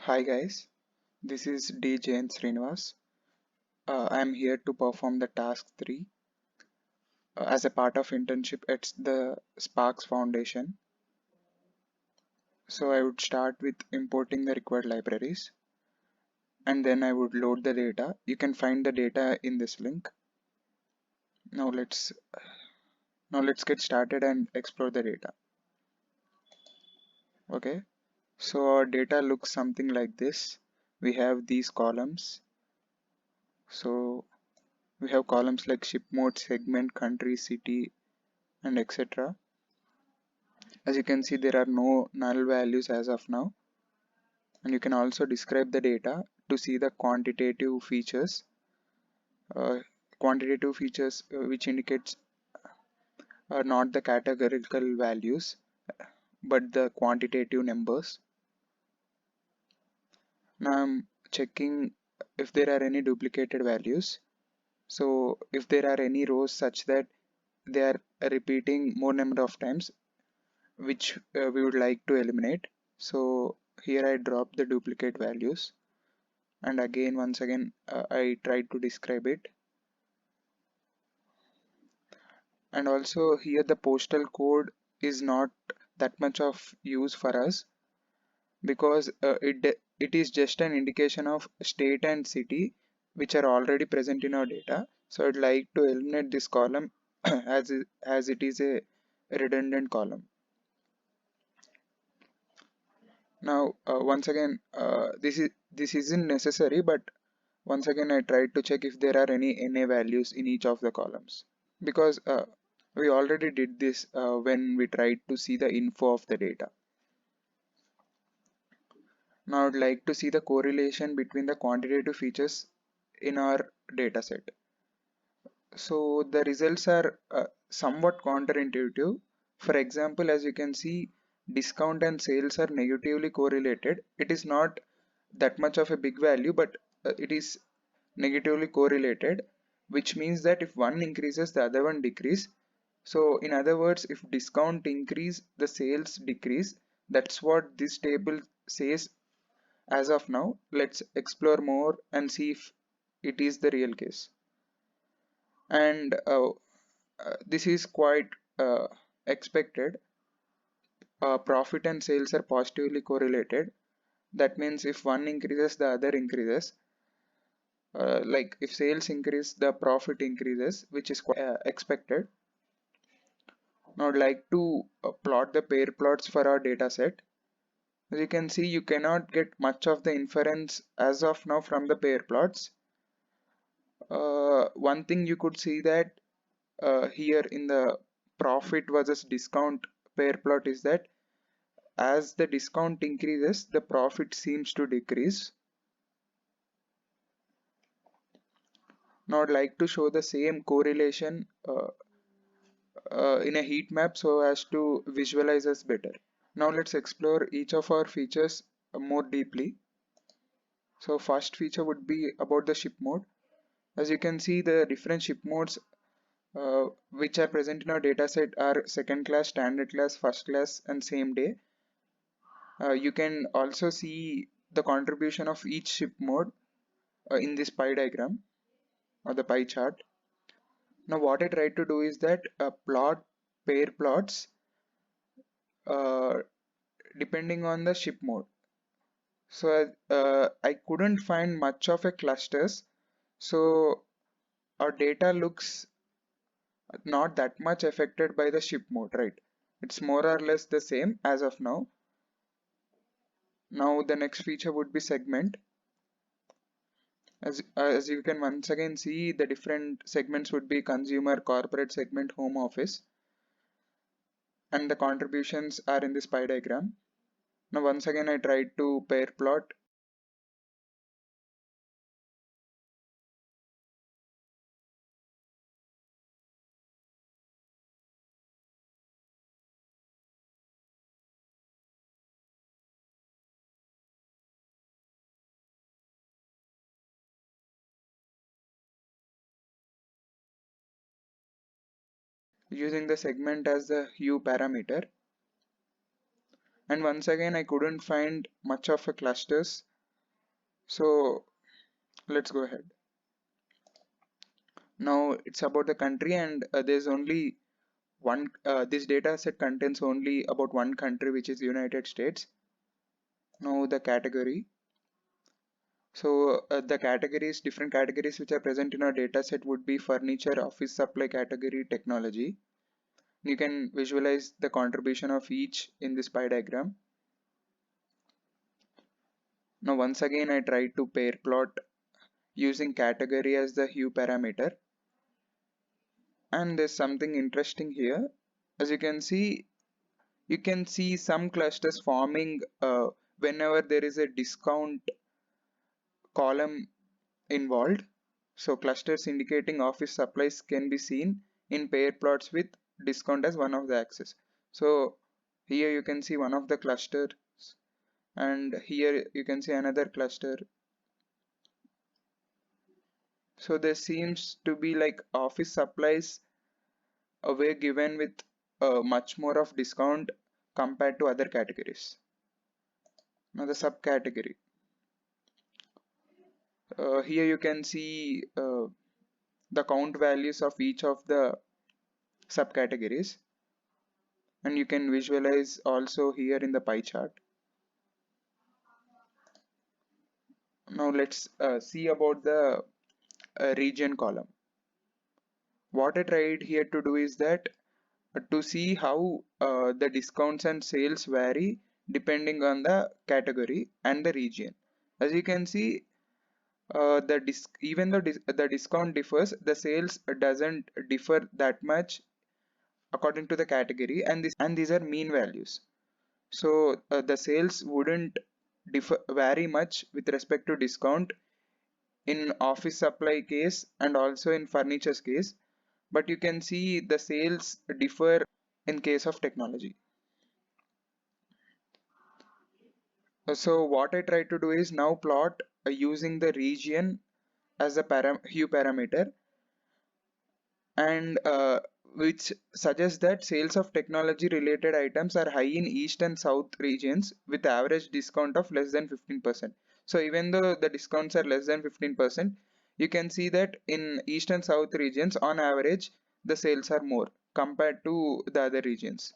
Hi guys, this is D. Jain Srinivas. I am here to perform the task 3 as a part of internship at the Sparks Foundation. So I would start with importing the required libraries and then I would load the data. You can find the data in this link. Now let's get started and explore the data. Okay, so our data looks something like this. We have these columns. So we have columns like ship mode, segment, country, city, and etc. As you can see, there are no null values as of now, and you can also describe the data to see the uh, quantitative features which indicates not the categorical values but the quantitative numbers. Now I'm checking if there are any duplicated values. So if there are any rows such that they are repeating more number of times, which we would like to eliminate. So here I drop the duplicate values, and again once again I tried to describe it. And also here the postal code is not that much of use for us because it is just an indication of state and city which are already present in our data. So I'd like to eliminate this column as it is a redundant column. Now once again this isn't necessary, but once again I tried to check if there are any NA values in each of the columns, because we already did this when we tried to see the info of the data. Now I'd like to see the correlation between the quantitative features in our dataset. So the results are somewhat counterintuitive. For example, as you can see, discount and sales are negatively correlated. It is not that much of a big value, but it is negatively correlated, which means that if one increases, the other one decrease. So in other words, if discount increase, the sales decrease. That's what this table says as of now. Let's explore more and see if it is the real case. And this is quite expected. Profit and sales are positively correlated. That means if one increases, the other increases. Like if sales increase, the profit increases, which is quite expected. Now I'd like to plot the pair plots for our data set. As you can see, you cannot get much of the inference as of now from the pair plots. One thing you could see that here in the profit versus discount pair plot is that as the discount increases, the profit seems to decrease. Now I'd like to show the same correlation in a heat map so as to visualize us better. Now let's explore each of our features more deeply. So first feature would be about the ship mode. As you can see, the different ship modes which are present in our dataset are second class, standard class, first class, and same day. You can also see the contribution of each ship mode in this pie diagram or the pie chart. Now what I try to do is that plot pair plots uh, depending on the ship mode. So I couldn't find much of a clusters, so our data looks not that much affected by the ship mode, right? It's more or less the same as of now. Now the next feature would be segment. As you can once again see, the different segments would be consumer, corporate segment, home office, and the contributions are in this pie diagram. Now once again I tried to pair plot. Using the segment as the hue parameter, and once again I couldn't find much of a clusters So let's go ahead. Now it's about the country, and there's only one. This data set contains only about one country, which is United States. Now the category. So the categories, different categories which are present in our data set would be furniture, office supply category, technology. You can visualize the contribution of each in this pie diagram. Now once again I try to pair plot using category as the hue parameter, and there's something interesting here. As you can see some clusters forming whenever there is a discount column involved. So clusters indicating office supplies can be seen in pair plots with discount as one of the axes. So here you can see one of the clusters, and here you can see another cluster. So there seems to be like office supplies were given with much more of discount compared to other categories. Now the subcategory. Here you can see the count values of each of the subcategories, and you can visualize also here in the pie chart. Now let's see about the region column. What I tried here to do is that to see how the discounts and sales vary depending on the category and the region. As you can see, even though the discount differs, the sales doesn't differ that much according to the category, and these are mean values. So the sales wouldn't differ vary much with respect to discount in office supply case and also in furniture's case, but you can see the sales differ in case of technology. So what I try to do is now plot using the region as a hue parameter, and which suggests that sales of technology related items are high in east and south regions with average discount of less than 15%. So even though the discounts are less than 15%, you can see that in east and south regions on average the sales are more compared to the other regions.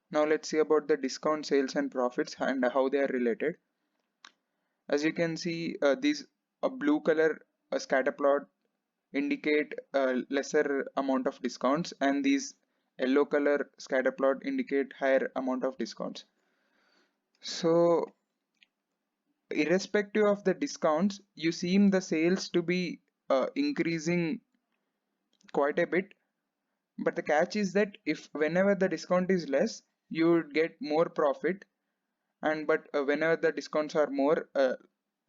Now let's see about the discount sales and profits and how they are related. As you can see, these blue color scatter plot indicate a lesser amount of discounts, and these yellow color scatter plot indicate higher amount of discounts. So irrespective of the discounts, you seem the sales to be increasing quite a bit, but the catch is that if whenever the discount is less, you would get more profit, and but whenever the discounts are more,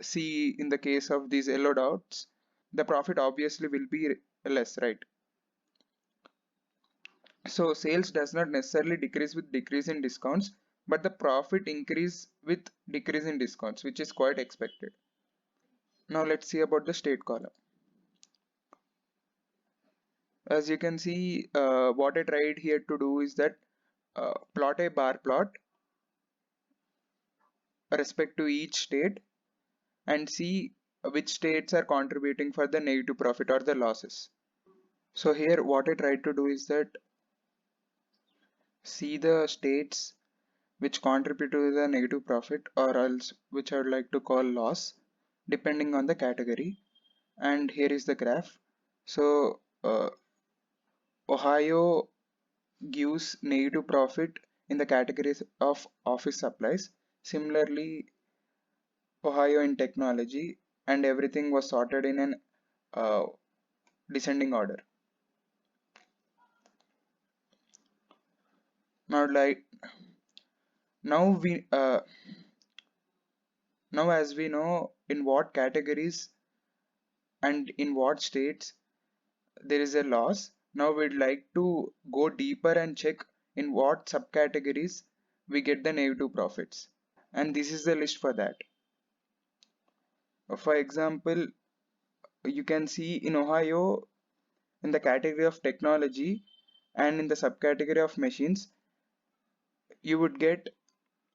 see in the case of these yellow dots, the profit obviously will be less, right? So sales does not necessarily decrease with decrease in discounts, but the profit increase with decrease in discounts, which is quite expected. Now let's see about the state column. As you can see, what I tried here to do is that plot a bar plot respect to each state and see which states are contributing for the negative profit or the losses. So here what I tried to do is that see the states which contribute to the negative profit or else which I would like to call loss depending on the category, and here is the graph. So Ohio gives negative profit in the categories of office supplies, similarly Ohio in technology, and everything was sorted in an uh, descending order. Now like now we now as we know in what categories and in what states there is a loss. Now we'd like to go deeper and check in what subcategories we get the negative profits. And this is the list for that. For example, you can see in Ohio in the category of technology and in the subcategory of machines, you would get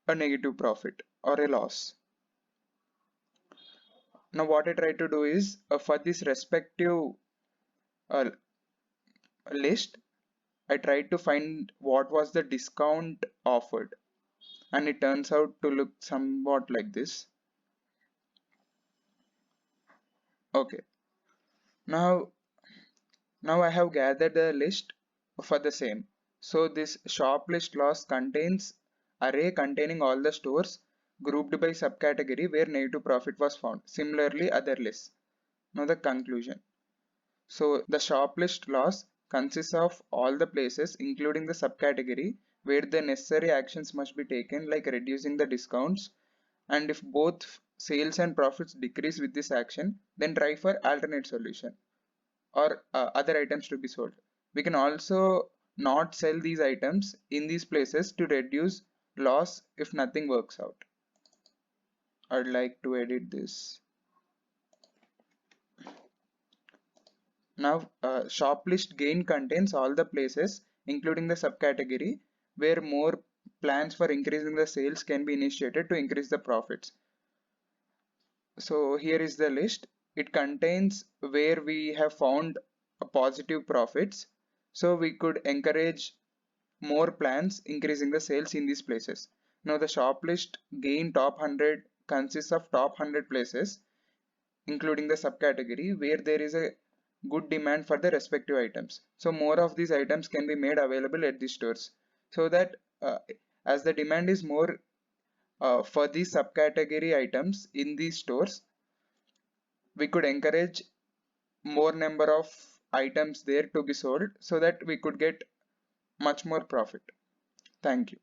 a negative profit or a loss. Now what I try to do is for this respective uh, list, I tried to find what was the discount offered, and it turns out to look somewhat like this. Okay, now I have gathered the list for the same. So this shop list loss contains array containing all the stores grouped by subcategory where negative profit was found. Similarly, other lists. Now the conclusion. So the shop list loss consists of all the places including the subcategory where the necessary actions must be taken, like reducing the discounts, and if both sales and profits decrease with this action, then try for alternate solution or other items to be sold. We can also not sell these items in these places to reduce loss if nothing works out. I'd like to edit this. Now, shop list gain contains all the places, including the subcategory, where more plans for increasing the sales can be initiated to increase the profits. So here is the list. It contains where we have found a positive profits. So we could encourage more plans increasing the sales in these places. Now the shop list gain top 100 consists of top 100 places including the subcategory where there is a good demand for the respective items. So more of these items can be made available at the stores, so that as the demand is more for these subcategory items in these stores, we could encourage more number of items there to be sold so that we could get much more profit. Thank you.